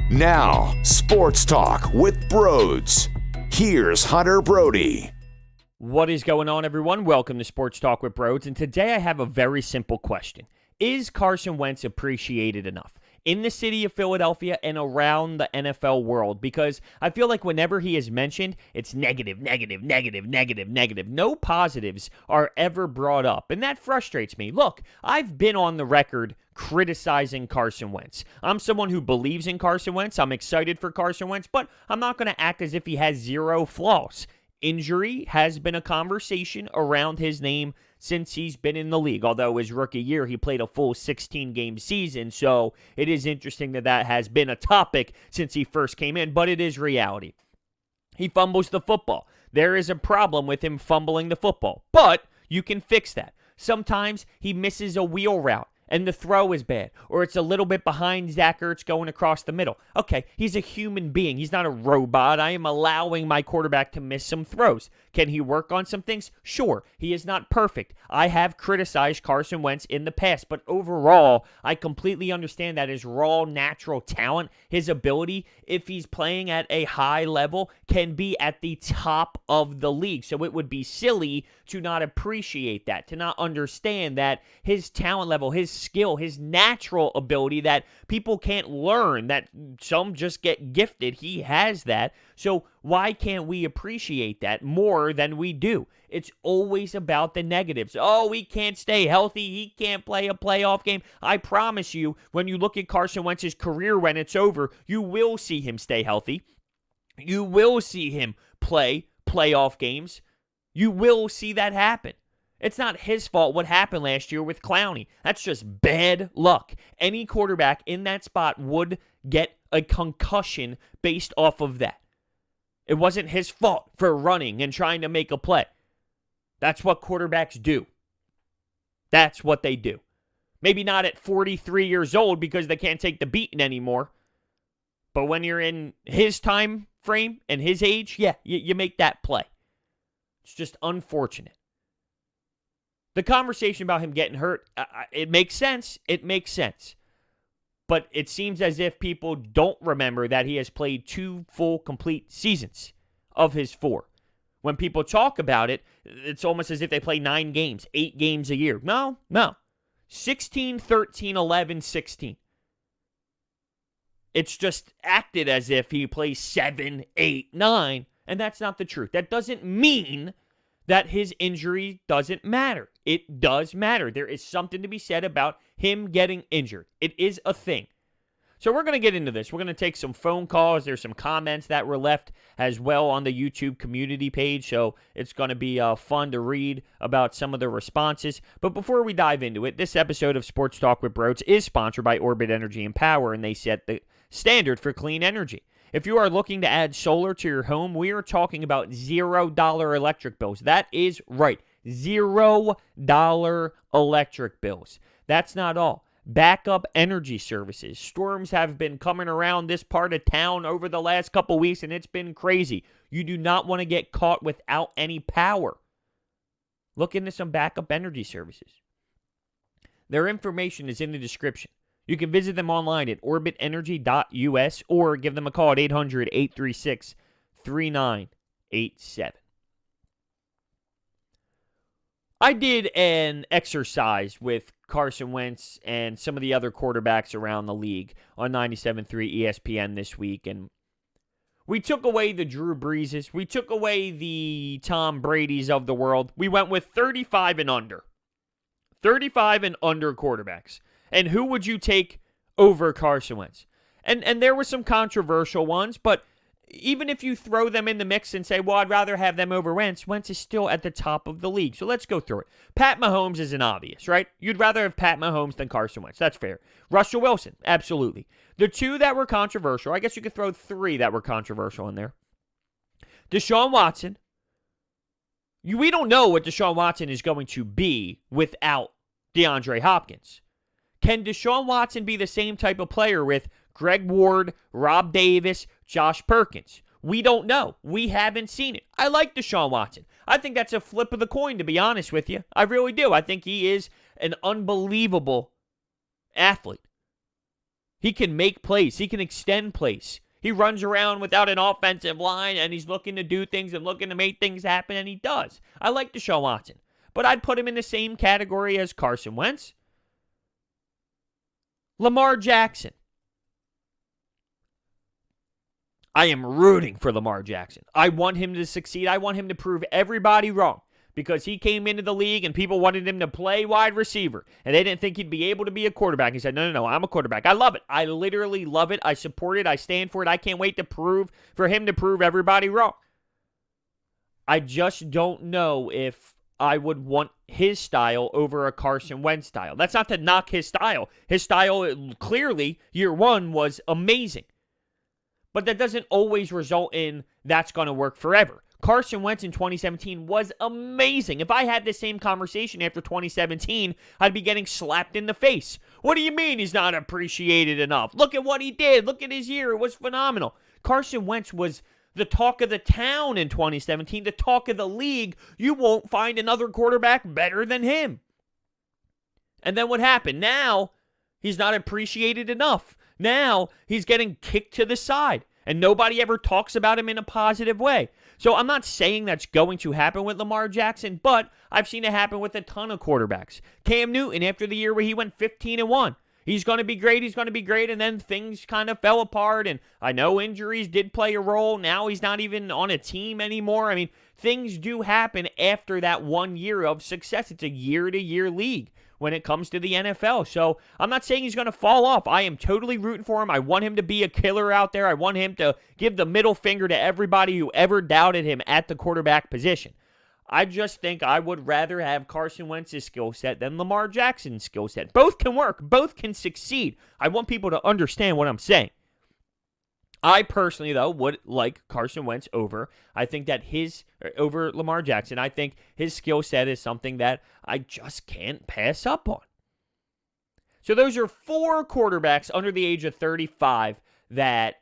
Now, Sports Talk with Broads. Here's Hunter Brody. What is going on, everyone? Welcome to Sports Talk with Broads, and today I have a very simple question. Is Carson Wentz appreciated enough in the city of Philadelphia and around the NFL world? Because I feel like whenever he is mentioned, it's negative, negative, negative, negative, negative. No positives are ever brought up, and that frustrates me. Look, I've been on the record criticizing Carson Wentz. I'm someone who believes in Carson Wentz. I'm excited for Carson Wentz, but I'm not going to act as if he has zero flaws. Injury has been a conversation around his name since he's been in the league, although his rookie year he played a full 16-game season, so it is interesting that has been a topic since he first came in, but it is reality. He fumbles the football. There is a problem with him fumbling the football, but you can fix that. Sometimes he misses a wheel route and the throw is bad, or it's a little bit behind Zach Ertz going across the middle. Okay, he's a human being. He's not a robot. I am allowing my quarterback to miss some throws. Can he work on some things? Sure. He is not perfect. I have criticized Carson Wentz in the past, but overall, I completely understand that his raw, natural talent, his ability, if he's playing at a high level, can be at the top of the league. So it would be silly to not appreciate that, to not understand that his talent level, his skill, his natural ability that people can't learn, that some just get gifted. He has that. So why can't we appreciate that more than we do? It's always about the negatives. Oh, he can't stay healthy. He can't play a playoff game. I promise you, when you look at Carson Wentz's career when it's over, you will see him stay healthy. You will see him play playoff games. You will see that happen. It's not his fault what happened last year with Clowney. That's just bad luck. Any quarterback in that spot would get a concussion based off of that. It wasn't his fault for running and trying to make a play. That's what quarterbacks do. That's what they do. Maybe not at 43 years old because they can't take the beating anymore. But when you're in his time frame and his age, yeah, you make that play. It's just unfortunate. The conversation about him getting hurt, it makes sense. It makes sense. But it seems as if people don't remember that he has played 2 full, complete seasons of his 4. When people talk about it, it's almost as if they play 9 games, 8 games a year. No. 16, 13, 11, 16. It's just acted as if he plays 7, 8, 9, and that's not the truth. That doesn't mean that his injury doesn't matter. It does matter. There is something to be said about him getting injured. It is a thing. So we're going to get into this. We're going to take some phone calls. There's some comments that were left as well on the YouTube community page, so it's going to be fun to read about some of the responses. But before we dive into it, this episode of Sports Talk with Broads is sponsored by Orbit Energy and Power, and they set the standard for clean energy. If you are looking to add solar to your home, we are talking about $0 electric bills. That is right, $0 electric bills. That's not all. Backup energy services. Storms have been coming around this part of town over the last couple weeks, and it's been crazy. You do not want to get caught without any power. Look into some backup energy services. Their information is in the description. You can visit them online at orbitenergy.us or give them a call at 800-836-3987. I did an exercise with Carson Wentz and some of the other quarterbacks around the league on 97.3 ESPN this week, and we took away the Drew Breeses. We took away the Tom Bradys of the world. We went with 35 and under. 35 and under quarterbacks. And who would you take over Carson Wentz? And there were some controversial ones, but even if you throw them in the mix and say, well, I'd rather have them over Wentz, Wentz is still at the top of the league. So let's go through it. Pat Mahomes is an obvious, right? You'd rather have Pat Mahomes than Carson Wentz. That's fair. Russell Wilson, absolutely. The 2 that were controversial, I guess you could throw 3 that were controversial in there. Deshaun Watson. We don't know what Deshaun Watson is going to be without DeAndre Hopkins. Can Deshaun Watson be the same type of player with Greg Ward, Rob Davis, Josh Perkins? We don't know. We haven't seen it. I like Deshaun Watson. I think that's a flip of the coin, to be honest with you. I really do. I think he is an unbelievable athlete. He can make plays. He can extend plays. He runs around without an offensive line, and he's looking to do things and looking to make things happen, and he does. I like Deshaun Watson, but I'd put him in the same category as Carson Wentz. Lamar Jackson. I am rooting for Lamar Jackson. I want him to succeed. I want him to prove everybody wrong because he came into the league and people wanted him to play wide receiver, and they didn't think he'd be able to be a quarterback. He said, no, I'm a quarterback. I love it. I literally love it. I support it. I stand for it. I can't wait for him to prove everybody wrong. I just don't know if I would want his style over a Carson Wentz style. That's not to knock his style. His style, clearly, year one was amazing. But that doesn't always result in that's going to work forever. Carson Wentz in 2017 was amazing. If I had this same conversation after 2017, I'd be getting slapped in the face. What do you mean he's not appreciated enough? Look at what he did. Look at his year. It was phenomenal. Carson Wentz was the talk of the town in 2017, the talk of the league. You won't find another quarterback better than him. And then what happened? Now, he's not appreciated enough. Now, he's getting kicked to the side, and nobody ever talks about him in a positive way. So I'm not saying that's going to happen with Lamar Jackson, but I've seen it happen with a ton of quarterbacks. Cam Newton, after the year where he went 15-1, he's going to be great, and then things kind of fell apart, and I know injuries did play a role. Now he's not even on a team anymore. I mean, things do happen after that 1 year of success. It's a year-to-year league when it comes to the NFL. So I'm not saying he's going to fall off. I am totally rooting for him. I want him to be a killer out there. I want him to give the middle finger to everybody who ever doubted him at the quarterback position. I just think I would rather have Carson Wentz's skill set than Lamar Jackson's skill set. Both can work. Both can succeed. I want people to understand what I'm saying. I personally, though, would like Carson Wentz over Lamar Jackson. I think his skill set is something that I just can't pass up on. So those are 4 quarterbacks under the age of 35 that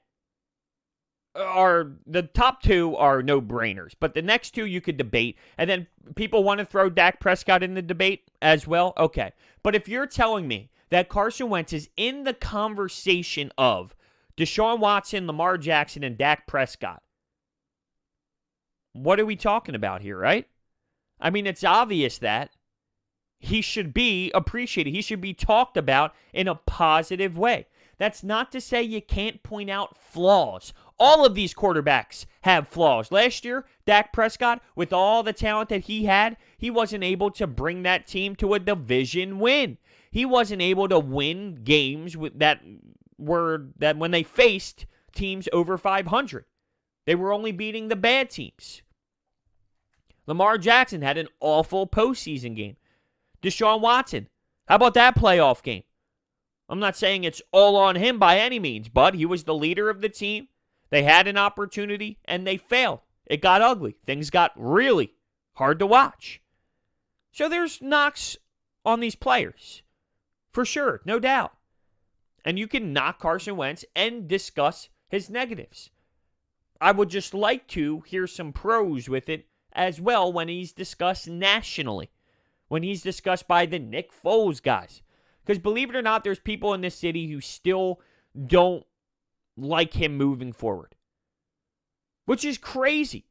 are, the top 2 are no-brainers, but the next 2 you could debate, and then people want to throw Dak Prescott in the debate as well. Okay, but if you're telling me that Carson Wentz is in the conversation of Deshaun Watson, Lamar Jackson, and Dak Prescott, what are we talking about here, right? I mean, it's obvious that he should be appreciated. He should be talked about in a positive way. That's not to say you can't point out flaws. All of these quarterbacks have flaws. Last year, Dak Prescott, with all the talent that he had, he wasn't able to bring that team to a division win. He wasn't able to win games that when they faced teams over 500. They were only beating the bad teams. Lamar Jackson had an awful postseason game. Deshaun Watson, how about that playoff game? I'm not saying it's all on him by any means, but he was the leader of the team. They had an opportunity, and they failed. It got ugly. Things got really hard to watch. So there's knocks on these players, for sure, no doubt. And you can knock Carson Wentz and discuss his negatives. I would just like to hear some pros with it as well when he's discussed nationally, when he's discussed by the Nick Foles guys. Because believe it or not, there's people in this city who still don't like him moving forward, which is crazy.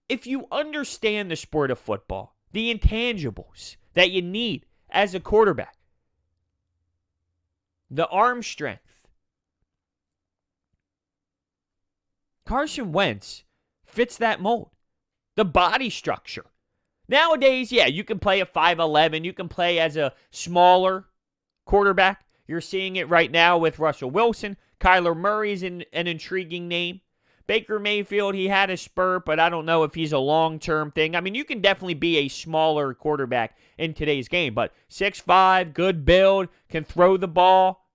If you understand the sport of football, the intangibles that you need as a quarterback, the arm strength, Carson Wentz fits that mold. The body structure. Nowadays, yeah, you can play at 5'11". You can play as a smaller quarterback. You're seeing it right now with Russell Wilson. Kyler Murray's an intriguing name. Baker Mayfield, he had a spurt, but I don't know if he's a long-term thing. I mean, you can definitely be a smaller quarterback in today's game, but 6'5", good build, can throw the ball.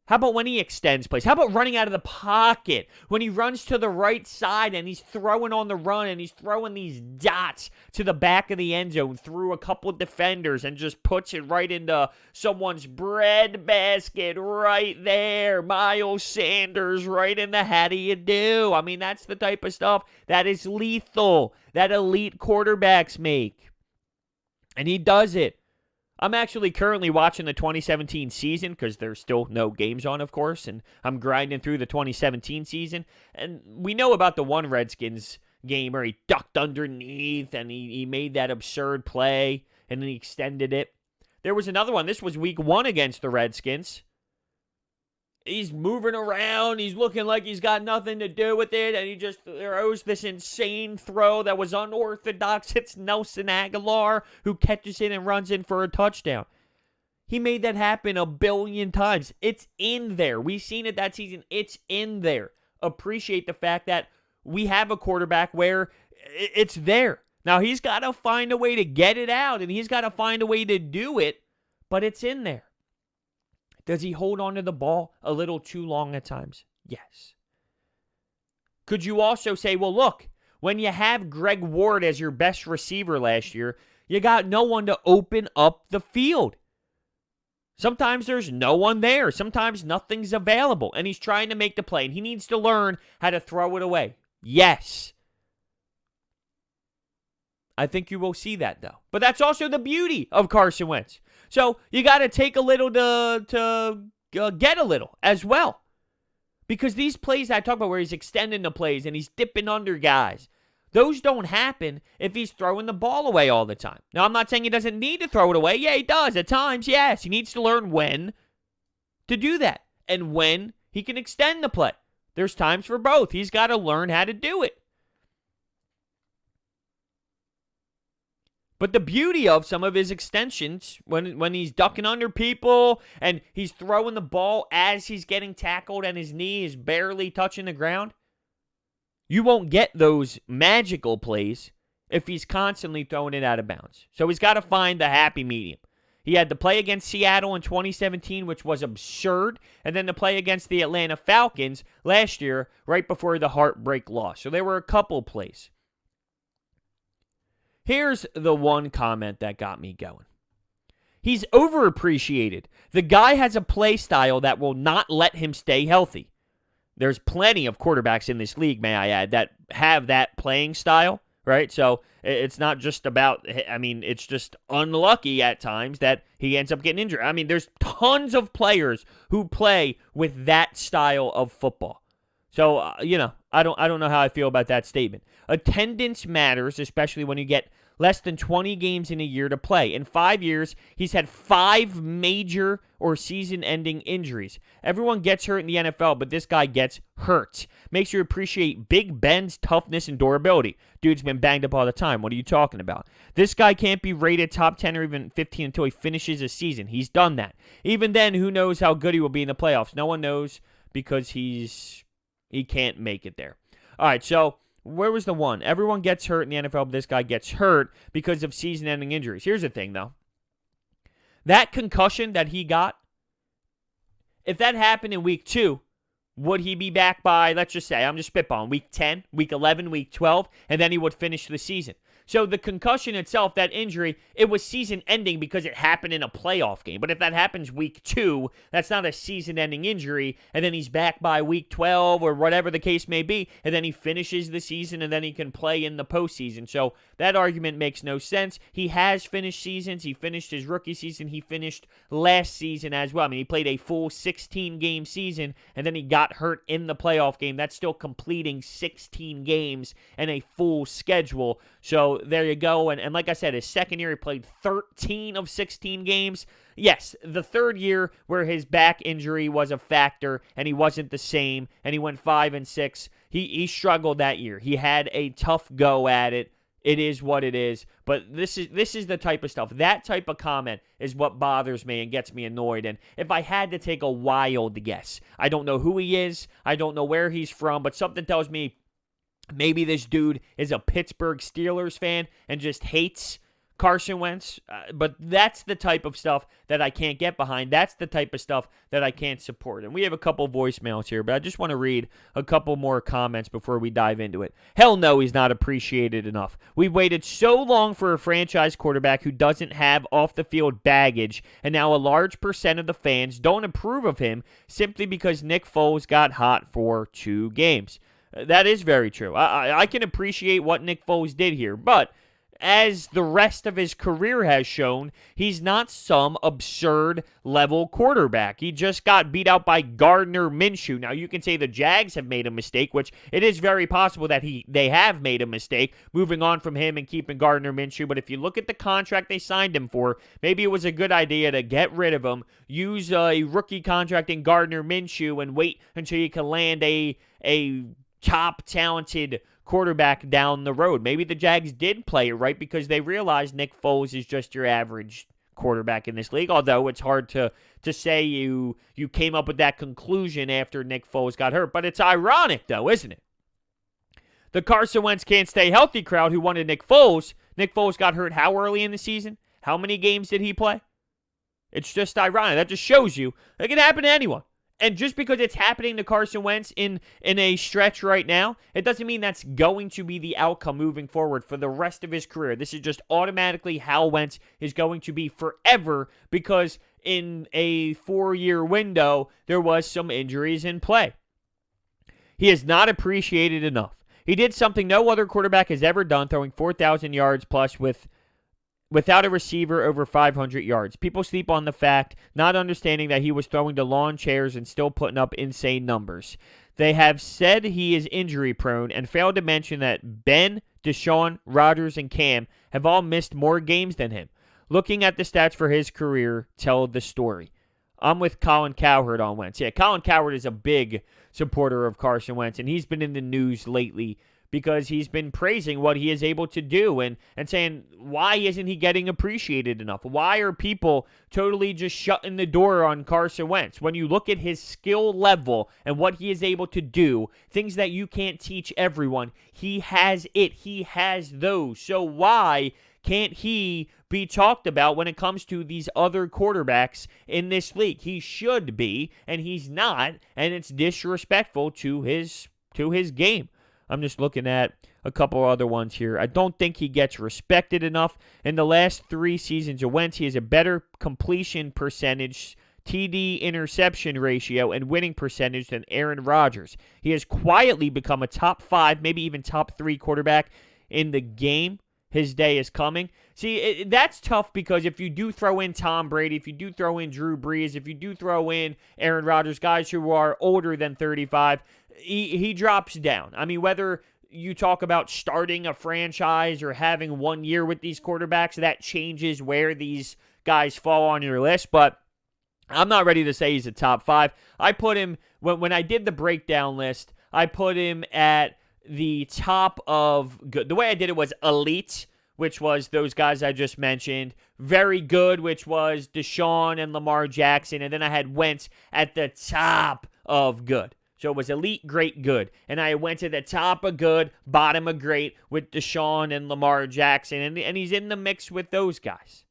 How about when he extends plays? How about running out of the pocket? When he runs to the right side and he's throwing on the run and he's throwing these dots to the back of the end zone through a couple of defenders and just puts it right into someone's bread basket right there. Miles Sanders right in the how do you do? I mean, that's the type of stuff that is lethal, that elite quarterbacks make. And he does it I'm actually currently watching the 2017 season because there's still no games on, of course, and I'm grinding through the 2017 season. And we know about the one Redskins game where he ducked underneath and he made that absurd play and then he extended it. There was another one. This was week 1 against the Redskins. He's moving around. He's looking like he's got nothing to do with it. And he just throws this insane throw that was unorthodox. It's Nelson Aguilar who catches it and runs in for a touchdown. He made that happen a billion times. It's in there. We've seen it that season. It's in there. Appreciate the fact that we have a quarterback where it's there. Now, he's got to find a way to get it out, and he's got to find a way to do it, but it's in there. Does he hold on to the ball a little too long at times? Yes. Could you also say, well, look, when you have Greg Ward as your best receiver last year, you got no one to open up the field. Sometimes there's no one there. Sometimes nothing's available, and he's trying to make the play, and he needs to learn how to throw it away. Yes. I think you will see that, though. But that's also the beauty of Carson Wentz. So you got to take a little to get a little as well. Because these plays I talk about where he's extending the plays and he's dipping under guys, those don't happen if he's throwing the ball away all the time. Now, I'm not saying he doesn't need to throw it away. Yeah, he does at times, yes. He needs to learn when to do that and when he can extend the play. There's times for both. He's got to learn how to do it. But the beauty of some of his extensions, when he's ducking under people and he's throwing the ball as he's getting tackled and his knee is barely touching the ground, you won't get those magical plays if he's constantly throwing it out of bounds. So he's got to find the happy medium. He had the play against Seattle in 2017, which was absurd, and then the play against the Atlanta Falcons last year, right before the heartbreak loss. So there were a couple plays. Here's the one comment that got me going. He's overappreciated. The guy has a play style that will not let him stay healthy. There's plenty of quarterbacks in this league, may I add, that have that playing style, right? So it's not just about, it's just unlucky at times that he ends up getting injured. There's tons of players who play with that style of football. So, I don't know how I feel about that statement. Attendance matters, especially when you get less than 20 games in a year to play. In 5 years, he's had 5 major or season-ending injuries. Everyone gets hurt in the NFL, but this guy gets hurt. Makes you appreciate Big Ben's toughness and durability. Dude's been banged up all the time. What are you talking about? This guy can't be rated top 10 or even 15 until he finishes a season. He's done that. Even then, who knows how good he will be in the playoffs? No one knows because he can't make it there. All right, so where was the one? Everyone gets hurt in the NFL, but this guy gets hurt because of season-ending injuries. Here's the thing, though. That concussion that he got, if that happened in week 2, would he be back by, let's just say, I'm just spitballing, week 10, week 11, week 12, and then he would finish the season? So the concussion itself, that injury, it was season-ending because it happened in a playoff game. But if that happens week 2, that's not a season-ending injury, and then he's back by week 12 or whatever the case may be, and then he finishes the season, and then he can play in the postseason. So that argument makes no sense. He has finished seasons. He finished his rookie season. He finished last season as well. He played a full 16-game season, and then he got hurt in the playoff game. That's still completing 16 games and a full schedule. So there you go. And like I said, his second year, he played 13 of 16 games. Yes, the third year where his back injury was a factor and he wasn't the same and he went 5-6. He struggled that year. He had a tough go at it. It is what it is. But this is the type of stuff. That type of comment is what bothers me and gets me annoyed. And if I had to take a wild guess, I don't know who he is. I don't know where he's from. But something tells me maybe this dude is a Pittsburgh Steelers fan and just hates Carson Wentz. But that's the type of stuff that I can't get behind. That's the type of stuff that I can't support. And we have a couple voicemails here, but I just want to read a couple more comments before we dive into it. Hell no, he's not appreciated enough. We've waited so long for a franchise quarterback who doesn't have off-the-field baggage, and now a large percent of the fans don't approve of him simply because Nick Foles got hot for 2 games. That is very true. I can appreciate what Nick Foles did here, but as the rest of his career has shown, he's not some absurd level quarterback. He just got beat out by Gardner Minshew. Now, you can say the Jags have made a mistake, which it is very possible that they have made a mistake moving on from him and keeping Gardner Minshew. But if you look at the contract they signed him for, maybe it was a good idea to get rid of him, use a rookie contract in Gardner Minshew, and wait until you can land a top talented quarterback down the road. Maybe the Jags did play it right because they realized Nick Foles is just your average quarterback in this league, although it's hard to say you came up with that conclusion after Nick Foles got hurt. But it's ironic, though, isn't it? The Carson Wentz can't stay healthy crowd who wanted Nick Foles got hurt how early in the season? How many games did he play? It's just ironic. That just shows you it can happen to anyone. And just because it's happening to Carson Wentz in a stretch right now, it doesn't mean that's going to be the outcome moving forward for the rest of his career. This is just automatically how Wentz is going to be forever because in a 4-year window, there was some injuries in play. He is not appreciated enough. He did something no other quarterback has ever done, throwing 4,000 yards plus without a receiver over 500 yards. People sleep on the fact, not understanding that he was throwing to lawn chairs and still putting up insane numbers. They have said he is injury prone and failed to mention that Ben, Deshaun, Rodgers, and Cam have all missed more games than him. Looking at the stats for his career tell the story. I'm with Colin Cowherd on Wentz. Yeah, Colin Cowherd is a big supporter of Carson Wentz, and he's been in the news lately because he's been praising what he is able to do and saying, why isn't he getting appreciated enough? Why are people totally just shutting the door on Carson Wentz? When you look at his skill level and what he is able to do, things that you can't teach everyone, he has it. He has those. So why can't he be talked about when it comes to these other quarterbacks in this league? He should be, and he's not, and it's disrespectful to his game. I'm just looking at a couple other ones here. I don't think he gets respected enough. In the last 3 seasons of Wentz, he has a better completion percentage, TD interception ratio, and winning percentage than Aaron Rodgers. He has quietly become a top 5, maybe even top 3 quarterback in the game. His day is coming. See, that's tough because if you do throw in Tom Brady, if you do throw in Drew Brees, if you do throw in Aaron Rodgers, guys who are older than 35, he drops down. I mean, whether you talk about starting a franchise or having 1 year with these quarterbacks, that changes where these guys fall on your list. But I'm not ready to say he's a top 5. I put him, when I did the breakdown list, I put him at the top of good. The way I did it was elite, which was those guys I just mentioned. Very good, which was Deshaun and Lamar Jackson. And then I had Wentz at the top of good. So it was elite, great, good. And I went to the top of good, bottom of great with Deshaun and Lamar Jackson. And he's in the mix with those guys.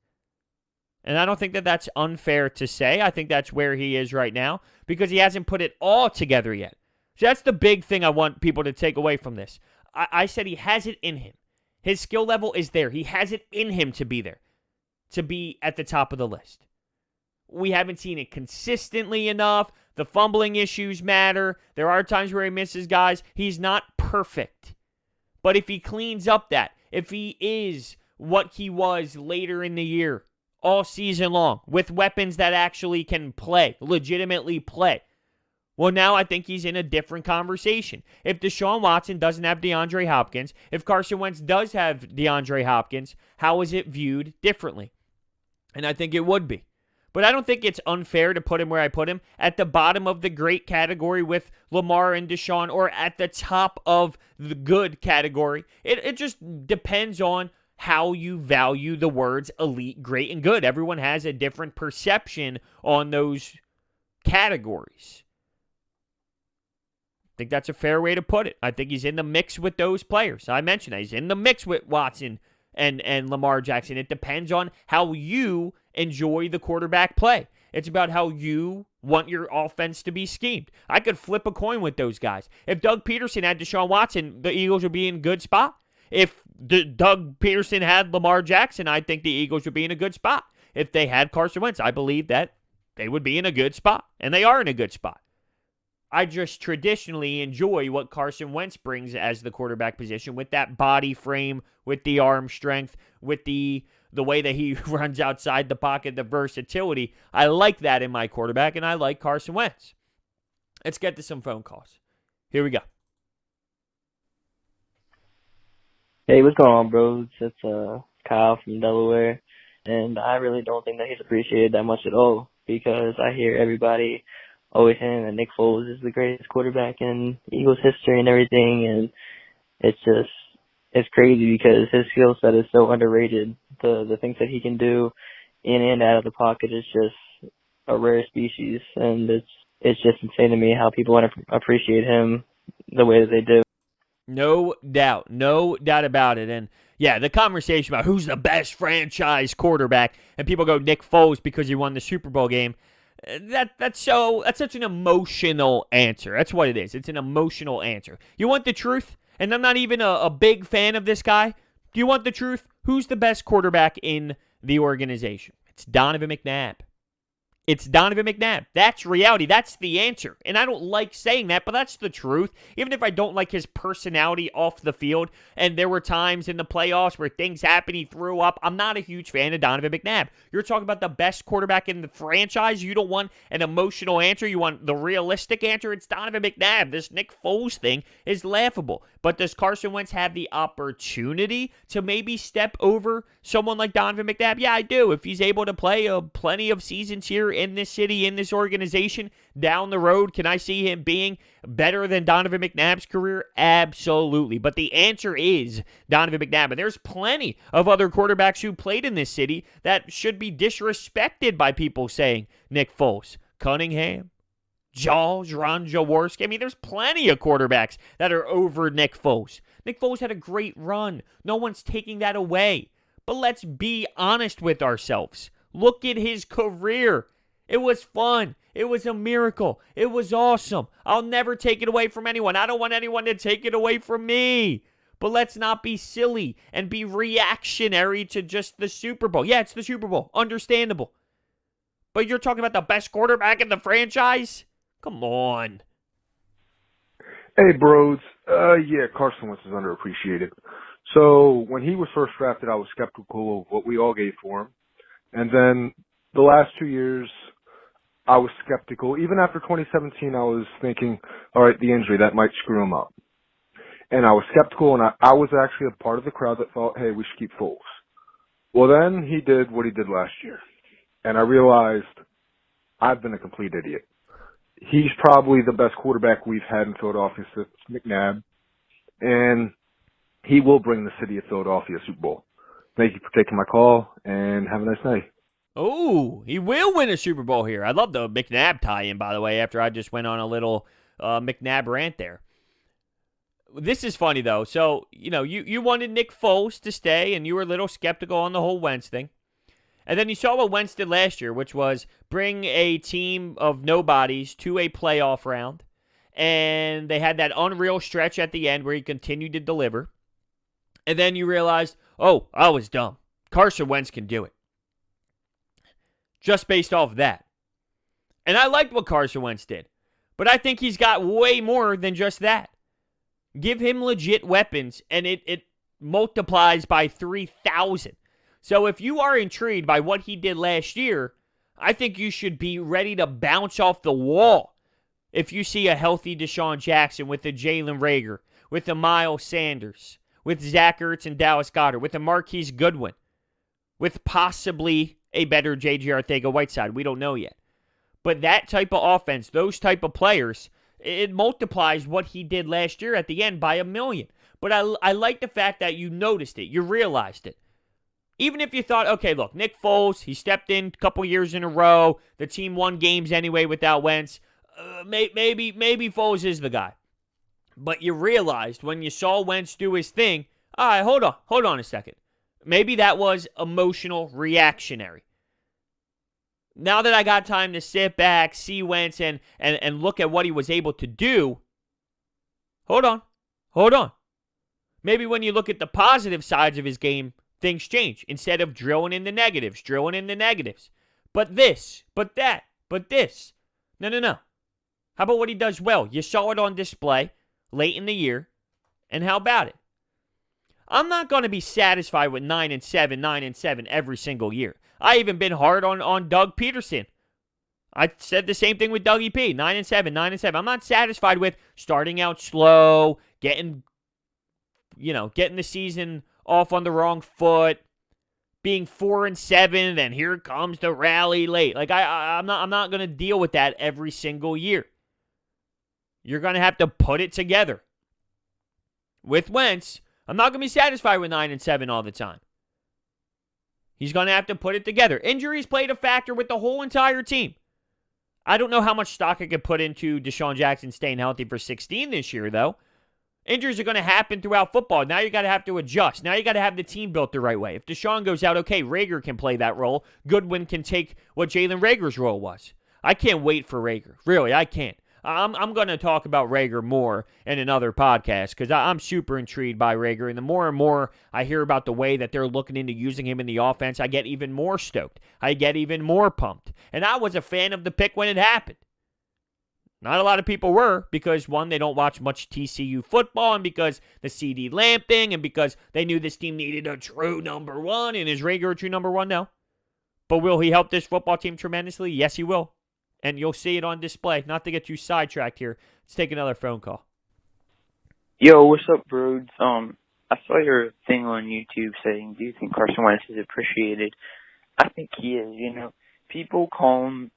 And I don't think that that's unfair to say. I think that's where he is right now because he hasn't put it all together yet. So that's the big thing I want people to take away from this. I said he has it in him. His skill level is there. He has it in him to be there, to be at the top of the list. We haven't seen it consistently enough. The fumbling issues matter. There are times where he misses guys. He's not perfect. But if he cleans up that, if he is what he was later in the year, all season long, with weapons that actually can play, legitimately play, well, now I think he's in a different conversation. If Deshaun Watson doesn't have DeAndre Hopkins, if Carson Wentz does have DeAndre Hopkins, how is it viewed differently? And I think it would be. But I don't think it's unfair to put him where I put him, at the bottom of the great category with Lamar and Deshaun, or at the top of the good category. It just depends on how you value the words elite, great, and good. Everyone has a different perception on those categories. I think that's a fair way to put it. I think he's in the mix with those players. I mentioned that. He's in the mix with Watson and Lamar Jackson. It depends on how you enjoy the quarterback play. It's about how you want your offense to be schemed. I could flip a coin with those guys. If Doug Peterson had Deshaun Watson, the Eagles would be in a good spot. If Doug Peterson had Lamar Jackson, I think the Eagles would be in a good spot. If they had Carson Wentz, I believe that they would be in a good spot. And they are in a good spot. I just traditionally enjoy what Carson Wentz brings as the quarterback position with that body frame, with the arm strength, with the way that he runs outside the pocket, the versatility. I like that in my quarterback, and I like Carson Wentz. Let's get to some phone calls. Here we go. Hey, what's going on, bros? It's Kyle from Delaware, and I really don't think that he's appreciated that much at all because I hear everybody always saying that Nick Foles is the greatest quarterback in Eagles history and everything, and it's crazy because his skill set is so underrated. The things that he can do in and out of the pocket is just a rare species, and it's just insane to me how people want to appreciate him the way that they do. No doubt about it. And yeah, the conversation about who's the best franchise quarterback, and people go Nick Foles because he won the Super Bowl game. That's such an emotional answer. That's what it is. It's an emotional answer. You want the truth? And I'm not even a big fan of this guy. Do you want the truth? Who's the best quarterback in the organization? It's Donovan McNabb. It's Donovan McNabb. That's reality. That's the answer. And I don't like saying that, but that's the truth. Even if I don't like his personality off the field, and there were times in the playoffs where things happened, he threw up, I'm not a huge fan of Donovan McNabb. You're talking about the best quarterback in the franchise. You don't want an emotional answer. You want the realistic answer. It's Donovan McNabb. This Nick Foles thing is laughable. But does Carson Wentz have the opportunity to maybe step over someone like Donovan McNabb? Yeah, I do. If he's able to play plenty of seasons here in this city, in this organization, down the road, can I see him being better than Donovan McNabb's career? Absolutely. But the answer is Donovan McNabb. And there's plenty of other quarterbacks who played in this city that should be disrespected by people saying Nick Foles. Cunningham, Ron Jaworski. I mean, there's plenty of quarterbacks that are over Nick Foles. Nick Foles had a great run. No one's taking that away. But let's be honest with ourselves. Look at his career. It was fun. It was a miracle. It was awesome. I'll never take it away from anyone. I don't want anyone to take it away from me. But let's not be silly and be reactionary to just the Super Bowl. Yeah, it's the Super Bowl. Understandable. But you're talking about the best quarterback in the franchise? Come on. Hey, bros. Yeah, Carson Wentz is underappreciated. So when he was first drafted, I was skeptical of what we all gave for him. And then the last 2 years, I was skeptical. Even after 2017, I was thinking, all right, the injury, that might screw him up. And I was skeptical, and I was actually a part of the crowd that thought, hey, we should keep Foles. Well, then he did what he did last year. And I realized I've been a complete idiot. He's probably the best quarterback we've had in Philadelphia since McNabb. And he will bring the city of Philadelphia a Super Bowl. Thank you for taking my call, and have a nice night. Oh, he will win a Super Bowl here. I love the McNabb tie-in, by the way, after I just went on a little McNabb rant there. This is funny, though. So, you wanted Nick Foles to stay, and you were a little skeptical on the whole Wentz thing. And then you saw what Wentz did last year, which was bring a team of nobodies to a playoff round. And they had that unreal stretch at the end where he continued to deliver. And then you realized, oh, I was dumb. Carson Wentz can do it. Just based off of that. And I liked what Carson Wentz did. But I think he's got way more than just that. Give him legit weapons, and it multiplies by 3,000. So if you are intrigued by what he did last year, I think you should be ready to bounce off the wall if you see a healthy Deshaun Jackson with a Jalen Reagor, with a Miles Sanders, with Zach Ertz and Dallas Goedert, with a Marquise Goodwin, with possibly a better J.J. Arcega-Whiteside. We don't know yet. But that type of offense, those type of players, it multiplies what he did last year at the end by 1,000,000. But I like the fact that you noticed it. You realized it. Even if you thought, okay, look, Nick Foles, he stepped in a couple years in a row. The team won games anyway without Wentz. Maybe Foles is the guy. But you realized when you saw Wentz do his thing, all right, hold on a second. Maybe that was emotional reactionary. Now that I got time to sit back, see Wentz, and look at what he was able to do, hold on. Maybe when you look at the positive sides of his game, things change. Instead of drilling in the negatives. But this, but that, but this. No. How about what he does well? You saw it on display late in the year, and how about it? I'm not going to be satisfied with 9-7, 9-7 every single year. I even been hard on Doug Peterson. I said the same thing with Dougie P. 9-7, 9-7. I'm not satisfied with starting out slow, getting the season off on the wrong foot, being 4-7, then here comes the rally late. Like I'm not going to deal with that every single year. You're going to have to put it together. With Wentz, I'm not going to be satisfied with 9-7 all the time. He's going to have to put it together. Injuries played a factor with the whole entire team. I don't know how much stock I could put into Deshaun Jackson staying healthy for 16 this year, though. Injuries are going to happen throughout football. Now you got to have to adjust. Now you got to have the team built the right way. If Deshaun goes out, okay, Rager can play that role. Goodwin can take what Jalen Rager's role was. I can't wait for Rager. Really, I can't. I'm going to talk about Rager more in another podcast because I'm super intrigued by Rager. And the more and more I hear about the way that they're looking into using him in the offense, I get even more stoked. I get even more pumped. And I was a fan of the pick when it happened. Not a lot of people were because, one, they don't watch much TCU football, and because the CD Lamb thing, and because they knew this team needed a true number one. And is Rager a true number one? No. But will he help this football team tremendously? Yes, he will. And you'll see it on display. Not to get you sidetracked here. Let's take another phone call. Yo, what's up, Broads? I saw your thing on YouTube saying, do you think Carson Wentz is appreciated? I think he is, People call him,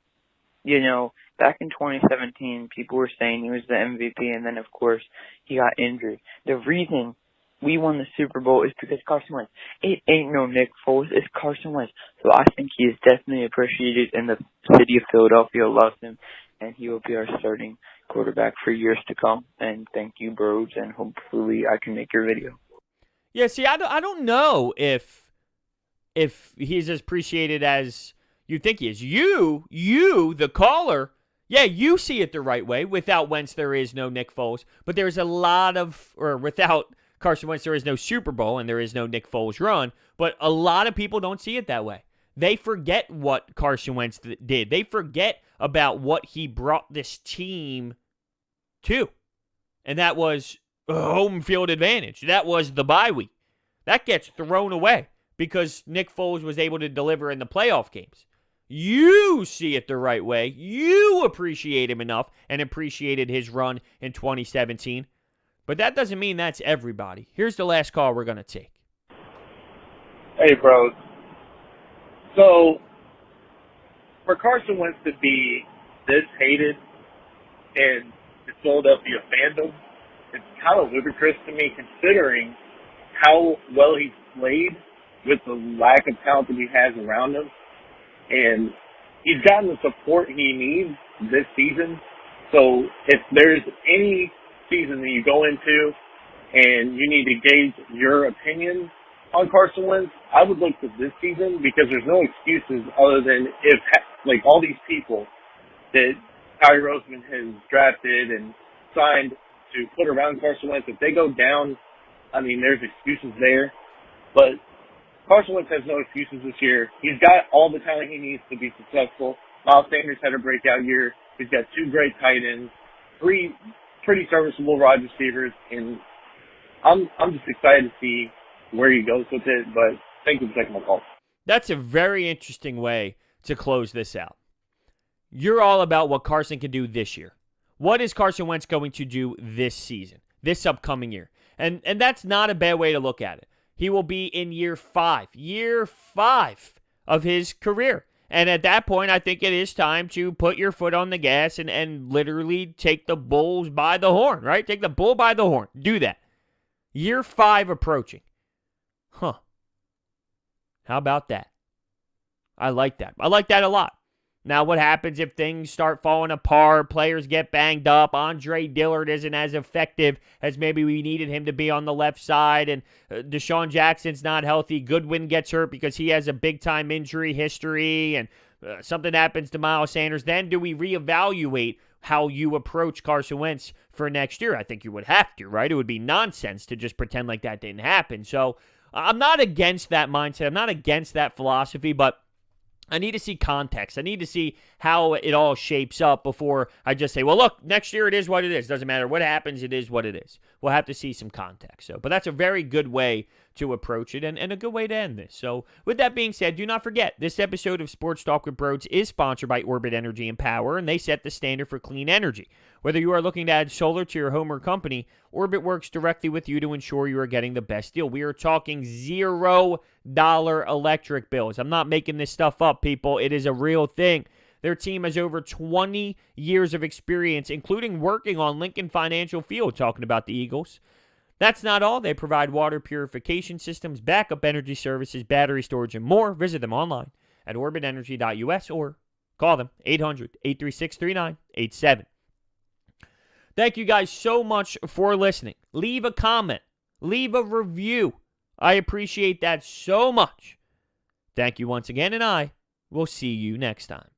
back in 2017, people were saying he was the MVP, and then, of course, he got injured. The reason we won the Super Bowl is because Carson Wentz. It ain't no Nick Foles, it's Carson Wentz. So I think he is definitely appreciated, and the city of Philadelphia loves him, and he will be our starting quarterback for years to come. And thank you, Broads, and hopefully I can make your video. Yeah, see, I don't know if he's as appreciated as you think he is. You, the caller, yeah, you see it the right way. Without Wentz, there is no Nick Foles. But there's a lot of, or without Carson Wentz, there is no Super Bowl and there is no Nick Foles run. But a lot of people don't see it that way. They forget what Carson Wentz did. They forget about what he brought this team to. And that was home field advantage. That was the bye week. That gets thrown away because Nick Foles was able to deliver in the playoff games. You see it the right way. You appreciate him enough and appreciated his run in 2017. But that doesn't mean that's everybody. Here's the last call we're going to take. Hey, bros. So, for Carson Wentz to be this hated in the Philadelphia fandom, it's kind of ludicrous to me considering how well he's played with the lack of talent that he has around him. And he's gotten the support he needs this season. So if there's any season that you go into and you need to gauge your opinion on Carson Wentz, I would look to this season because there's no excuses other than if, like, all these people that Howie Roseman has drafted and signed to put around Carson Wentz, if they go down, I mean, there's excuses there. But Carson Wentz has no excuses this year. He's got all the talent he needs to be successful. Miles Sanders had a breakout year. He's got 2 great tight ends, 3 pretty serviceable wide receivers, and I'm just excited to see where he goes with it, but thank you for taking my call. That's a very interesting way to close this out. You're all about what Carson can do this year. What is Carson Wentz going to do this season, this upcoming year? And that's not a bad way to look at it. He will be in year 5 of his career. And at that point, I think it is time to put your foot on the gas and literally take the bulls by the horn, right? Take the bull by the horn. Do that. Year 5 approaching. Huh. How about that? I like that. I like that a lot. Now, what happens if things start falling apart, players get banged up, Andre Dillard isn't as effective as maybe we needed him to be on the left side, and Deshaun Jackson's not healthy, Goodwin gets hurt because he has a big-time injury history, and something happens to Miles Sanders, then do we reevaluate how you approach Carson Wentz for next year? I think you would have to, right? It would be nonsense to just pretend like that didn't happen. So I'm not against that mindset. I'm not against that philosophy, but I need to see context. I need to see how it all shapes up before I just say, well, look, next year it is what it is. Doesn't matter what happens, it is what it is. We'll have to see some context. But that's a very good way to approach it and a good way to end this. So with that being said, do not forget, this episode of Sports Talk with Broads is sponsored by Orbit Energy and Power, and they set the standard for clean energy. Whether you are looking to add solar to your home or company, Orbit works directly with you to ensure you are getting the best deal. We are talking $0 electric bills. I'm not making this stuff up, people. It is a real thing. Their team has over 20 years of experience, including working on Lincoln Financial Field, talking about the Eagles. That's not all. They provide water purification systems, backup energy services, battery storage, and more. Visit them online at orbitenergy.us or call them 800-836-3987. Thank you guys so much for listening. Leave a comment. Leave a review. I appreciate that so much. Thank you once again, and I will see you next time.